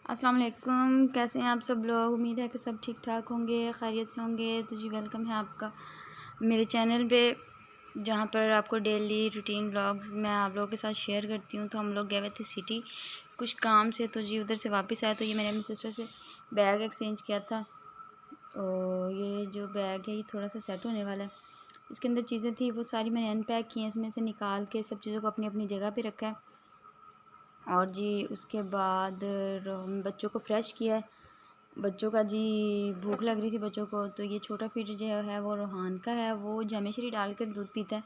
अस्सलाम वालेकुम। कैसे हैं आप सब लोग? उम्मीद है कि सब ठीक ठाक होंगे, खैरियत से होंगे। तो जी वेलकम है आपका मेरे चैनल पे, जहाँ पर आपको डेली रूटीन व्लॉग्स मैं आप लोगों के साथ शेयर करती हूँ। तो हम लोग गए हुए थे सिटी कुछ काम से, तो जी उधर से वापस आए। तो ये मैंने अपनी सिस्टर से बैग एक्सचेंज किया था। और ये जो बैग है ये थोड़ा सा सेट होने वाला है। इसके अंदर चीज़ें थी वो सारी मैंने अनपैक की हैं, इसमें से निकाल के सब चीज़ों को अपनी अपनी जगह पे रखा है। और जी उसके बाद बच्चों को फ्रेश किया है। बच्चों का जी भूख लग रही थी बच्चों को, तो ये छोटा फीडर जो है वो रोहान का है, वो जामेश्री डाल कर दूध पीता है।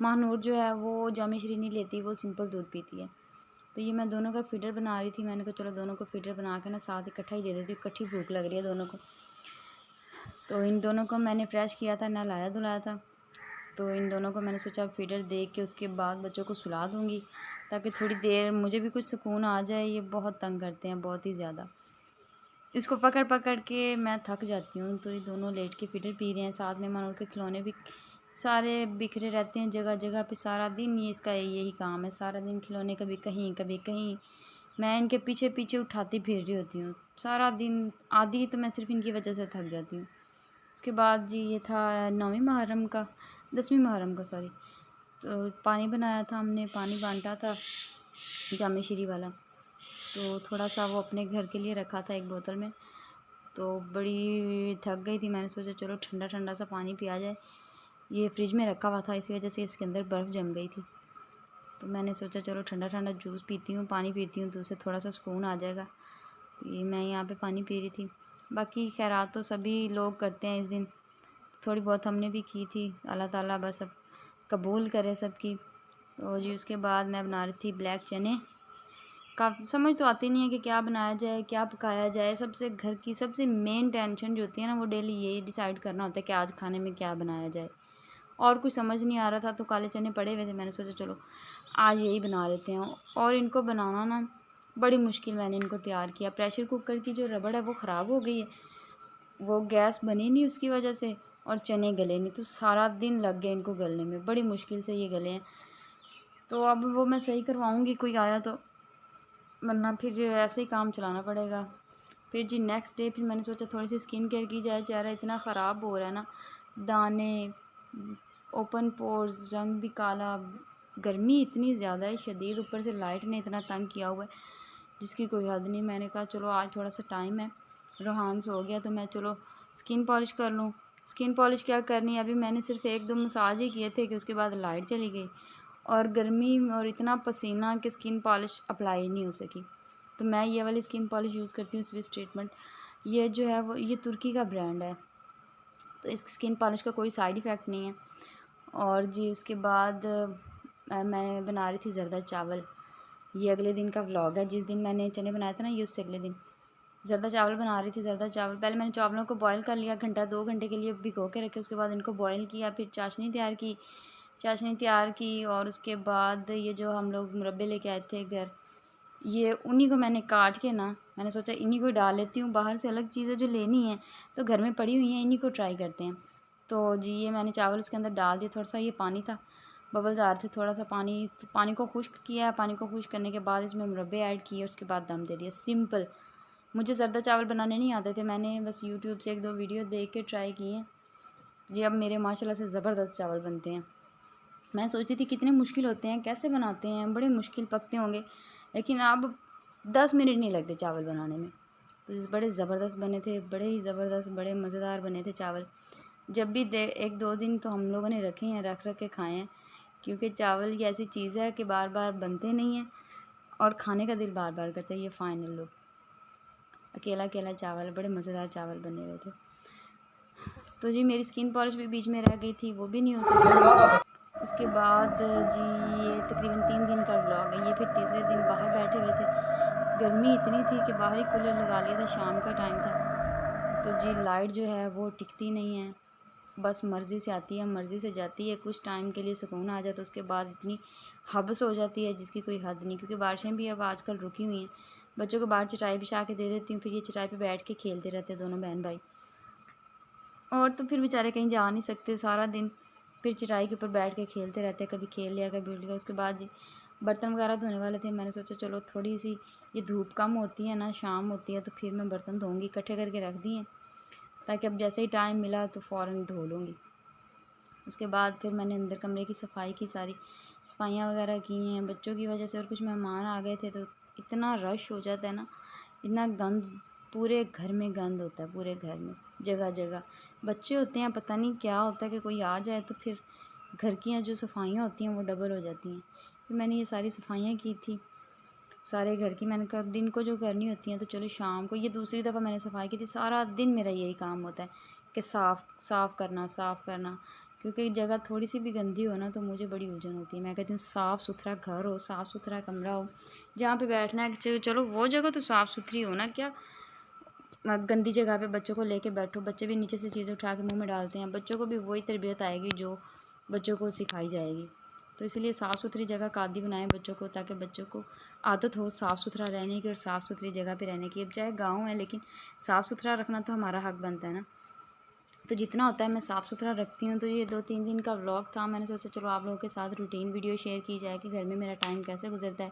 महानूर जो है वो जामेश्री नहीं लेती, वो सिंपल दूध पीती है। तो ये मैं दोनों का फीडर बना रही थी। मैंने कहा चलो दोनों को फीडर बना के ना साथ इकट्ठा ही दे देती हूँ, इकट्ठी भूख लग रही है दोनों को। तो इन दोनों को मैंने फ्रेश किया था, नहलाया धुलाया था। तो इन दोनों को मैंने सोचा फीडर दे के उसके बाद बच्चों को सुला दूँगी, ताकि थोड़ी देर मुझे भी कुछ सुकून आ जाए। ये बहुत तंग करते हैं, बहुत ही ज़्यादा। इसको पकड़ पकड़ के मैं थक जाती हूँ। तो ये दोनों लेट के फीडर पी रहे हैं, साथ में मनोर के खिलौने भी सारे बिखरे रहते हैं जगह जगह पे। सारा दिन ये इसका यही काम है, सारा दिन खिलौने कभी कहीं कभी कहीं। मैं इनके पीछे पीछे उठाती फिर रही होती हूँ सारा दिन। आधी तो मैं सिर्फ इनकी वजह से थक जाती हूँ। उसके बाद जी ये था 9वीं मुहर्रम का, 10वीं मुहर्रम का सॉरी। तो पानी बनाया था हमने, पानी बांटा था जामे श्री वाला। तो थोड़ा सा वो अपने घर के लिए रखा था एक बोतल में। तो बड़ी थक गई थी, मैंने सोचा चलो ठंडा ठंडा सा पानी पिया जाए। ये फ्रिज में रखा हुआ था, इसी वजह से इसके अंदर बर्फ़ जम गई थी। तो मैंने सोचा चलो ठंडा ठंडा जूस पीती हूँ, पानी पीती हूँ, तो उससे थोड़ा सा सुकून आ जाएगा। ये मैं यहाँ पे पानी पी रही थी। बाकी खैरात तो सभी लोग करते हैं इस दिन, थोड़ी बहुत हमने भी की थी। अल्लाह ताला बस अब कबूल करे सबकी। तो जी उसके बाद मैं बना रही थी ब्लैक चने का। समझ तो आती नहीं है कि क्या बनाया जाए, क्या पकाया जाए। सबसे घर की सबसे मेन टेंशन जो होती है ना, वो डेली यही डिसाइड करना होता है कि आज खाने में क्या बनाया जाए। और कुछ समझ नहीं आ रहा था, तो काले चने पड़े हुए थे, मैंने सोचा चलो आज यही बना लेते हैं। और इनको बनाना ना बड़ी मुश्किल मैंने इनको तैयार किया। प्रेशर कुकर की जो रबड़ है वो ख़राब हो गई है, वो गैस बनी नहीं उसकी वजह से, और चने गले नहीं। तो सारा दिन लग गया इनको गलने में, बड़ी मुश्किल से ये गले हैं। तो अब वो मैं सही करवाऊँगी कोई आया तो, वरना फिर ऐसे ही काम चलाना पड़ेगा। फिर जी नेक्स्ट डे फिर मैंने सोचा थोड़ी सी स्किन केयर की जाए। चेहरा इतना ख़राब हो रहा है ना, दाने, ओपन पोर्स, रंग भी काला। गर्मी इतनी ज़्यादा है शदीद, ऊपर से लाइट ने इतना तंग किया हुआ है जिसकी कोई हद नहीं। मैंने कहा चलो आज थोड़ा सा टाइम है, रोहान से हो गया तो मैं चलो स्किन पॉलिश कर लूँ। स्किन पॉलिश क्या करनी है, अभी मैंने सिर्फ 1-2 मसाज ही किए थे कि उसके बाद लाइट चली गई, और गर्मी और इतना पसीना कि स्किन पॉलिश अप्लाई नहीं हो सकी। तो मैं ये वाली स्किन पॉलिश यूज़ करती हूँ, स्विस ट्रीटमेंट। ये जो है वो ये तुर्की का ब्रांड है, तो इस स्किन पॉलिश का कोई साइड इफ़ेक्ट नहीं है। और जी उसके बाद मैं बना रही थी ज़रदा चावल। ये अगले दिन का व्लॉग है, जिस दिन मैंने चने बनाए थे ना, ये उससे अगले दिन ज़रदा चावल बना रही थी। ज़रदा चावल पहले मैंने चावलों को बॉयल कर लिया, घंटा 2 घंटे के लिए भिगो के रखे। उसके बाद इनको बॉयल किया, फिर चाशनी तैयार की। और उसके बाद ये जो हम लोग मुरब्बे लेके आए थे घर, ये उन्हीं को मैंने काट के ना, मैंने सोचा इन्हीं को डाल लेती हूँ। बाहर से अलग चीज़ें जो लेनी है तो घर में पड़ी हुई हैं, इन्हीं को ट्राई करते हैं। तो जी ये मैंने चावल उसके अंदर डाल दिए। थोड़ा सा ये पानी था, बबल्स आ रहे थे, थोड़ा सा पानी, तो पानी को खुश्क किया। पानी को खुश्क करने के बाद इसमें मुरब्बे ऐड किए, उसके बाद दम दे दिया। सिंपल। मुझे ज़रदा चावल बनाने नहीं आते थे, मैंने बस यूट्यूब से 1-2 वीडियो देख के ट्राई किए। जी अब मेरे माशाल्लाह से ज़बरदस्त चावल बनते हैं। मैं सोचती थी कितने मुश्किल होते हैं, कैसे बनाते हैं, बड़े मुश्किल पकते होंगे, लेकिन अब 10 मिनट नहीं लगते चावल बनाने में। तो बड़े ज़बरदस्त बने थे, बड़े ही ज़बरदस्त, बड़े मज़ेदार बने थे चावल। जब भी 1-2 दिन तो हम लोगों ने रखे हैं, रख रख के खाए हैं, क्योंकि चावल ये ऐसी चीज़ है कि बार बार बनते नहीं हैं और खाने का दिल बार बार करता है। ये फाइनल लुक, अकेला अकेला चावल, बड़े मज़ेदार चावल बने हुए थे। तो जी मेरी स्किन पॉलिश भी बीच में रह गई थी, वो भी नहीं हो सकी। उसके बाद जी ये तकरीबन 3 दिन का व्लॉग है। ये फिर तीसरे दिन बाहर बैठे हुए थे, गर्मी इतनी थी कि बाहर ही कूलर लगा लिया था, शाम का टाइम था। तो जी लाइट जो है वो टिकती नहीं है, बस मर्ज़ी से आती है मर्ज़ी से जाती है। कुछ टाइम के लिए सुकून आ जाता है, उसके बाद इतनी हबस हो जाती है जिसकी कोई हद नहीं। क्योंकि बारिशें भी अब आजकल रुकी हुई हैं। बच्चों को बाहर चटाई बिछा के दे देती हूँ, फिर ये चटाई पे बैठ के खेलते रहते हैं दोनों बहन भाई। और तो फिर बेचारे कहीं जा नहीं सकते, सारा दिन फिर चटाई के ऊपर बैठ के खेलते रहते हैं, कभी खेल लिया कभी उठ लिया। उसके बाद जी बर्तन वगैरह धोने वाले थे। मैंने सोचा चलो थोड़ी सी ये धूप कम होती है ना, शाम होती है, तो फिर मैं बर्तन धोऊँगी, इकट्ठे करके रख दिए ताकि अब जैसे ही टाइम मिला तो फ़ौरन धो लूँगी। उसके बाद फिर मैंने अंदर कमरे की सफाई की, सारी सफाइयाँ वगैरह की हैं। बच्चों की वजह से और कुछ मेहमान आ गए थे तो इतना रश हो जाता है ना, इतना गंद, पूरे घर में गंद होता है, पूरे घर में जगह जगह बच्चे होते हैं, पता नहीं क्या होता है कि कोई आ जाए तो फिर घर की जो सफाइयाँ होती हैं वो डबल हो जाती हैं। फिर मैंने ये सारी सफाइयाँ की थी सारे घर की। मैंने कहा दिन को जो करनी होती हैं तो चलो शाम को, ये दूसरी दफ़ा मैंने सफाई की थी। सारा दिन मेरा यही काम होता है कि साफ़ करना, क्योंकि जगह थोड़ी सी भी गंदी हो ना तो मुझे बड़ी उलझन होती है। मैं कहती हूँ साफ़ सुथरा घर हो, साफ़ सुथरा कमरा हो, जहाँ पे बैठना है चलो वो जगह तो साफ़ सुथरी हो ना, क्या गंदी जगह पे बच्चों को लेके बैठो। बच्चे भी नीचे से चीज़ें उठा के मुंह में डालते हैं, बच्चों को भी वही तरबियत आएगी जो बच्चों को सिखाई जाएगी। तो इसलिए साफ़ सुथरी जगह कादी बनाएं बच्चों को, ताकि बच्चों को आदत हो साफ़ सुथरा रहने की और साफ़ सुथरी जगह पे रहने की। अब चाहे गाँव है लेकिन साफ़ सुथरा रखना तो हमारा हक बनता है ना, तो जितना होता है मैं साफ़ सुथरा रखती हूँ। तो ये 2-3 दिन का व्लॉग था, मैंने सोचा चलो आप लोगों के साथ रूटीन वीडियो शेयर की जाए कि घर में मेरा टाइम कैसे गुजरता है।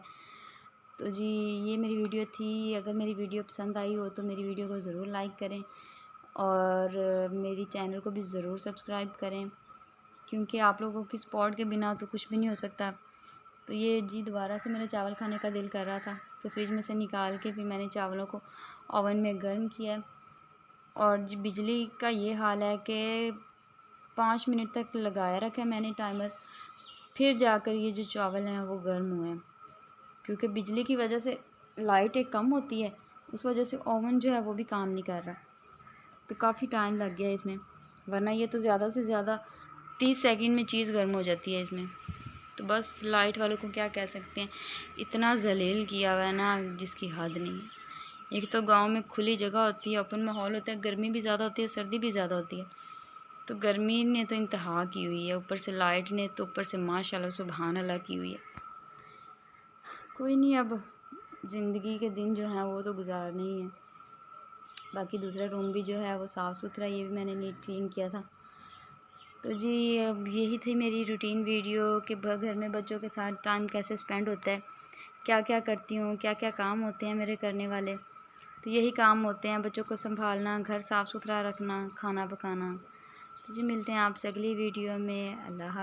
तो जी ये मेरी वीडियो थी। अगर मेरी वीडियो पसंद आई हो तो मेरी वीडियो को ज़रूर लाइक करें और मेरी चैनल को भी ज़रूर सब्सक्राइब करें, क्योंकि आप लोगों की सपोर्ट के बिना तो कुछ भी नहीं हो सकता। तो ये जी दोबारा से मेरा चावल खाने का दिल कर रहा था तो फ्रिज में से निकाल के फिर मैंने चावलों को ओवन में गर्म किया। और जी बिजली का ये हाल है कि 5 मिनट तक लगाया रखा है मैंने टाइमर, फिर जाकर ये जो चावल हैं वो गर्म हुए हैं। क्योंकि बिजली की वजह से लाइट एक कम होती है, उस वजह से ओवन जो है वो भी काम नहीं कर रहा, तो काफ़ी टाइम लग गया इसमें। वरना ये तो ज़्यादा से ज़्यादा 30 सेकंड में चीज़ गर्म हो जाती है इसमें। तो बस लाइट वालों को क्या कह सकते हैं, इतना जलील किया हुआ है ना जिसकी हद नहीं है। एक तो गांव में खुली जगह होती है, ओपन माहौल होता है, गर्मी भी ज़्यादा होती है, सर्दी भी ज़्यादा होती है। तो गर्मी ने तो इंतहा की हुई है, ऊपर से लाइट ने तो ऊपर से माशाल्लाह सुभान अल्लाह की हुई है। कोई नहीं, अब ज़िंदगी के दिन जो हैं वो तो गुजारने ही हैं। बाकी दूसरा रूम भी जो है वो साफ़ सुथरा, ये भी मैंने नीट क्लीन किया था। तो जी अब यही थी मेरी रूटीन वीडियो कि घर में बच्चों के साथ टाइम कैसे स्पेंड होता है, क्या क्या करती हूँ, क्या क्या काम होते हैं मेरे करने वाले। तो यही काम होते हैं, बच्चों को संभालना, घर साफ़ सुथरा रखना, खाना पकाना। तो जी मिलते हैं आपसे अगली वीडियो में। अल्लाह।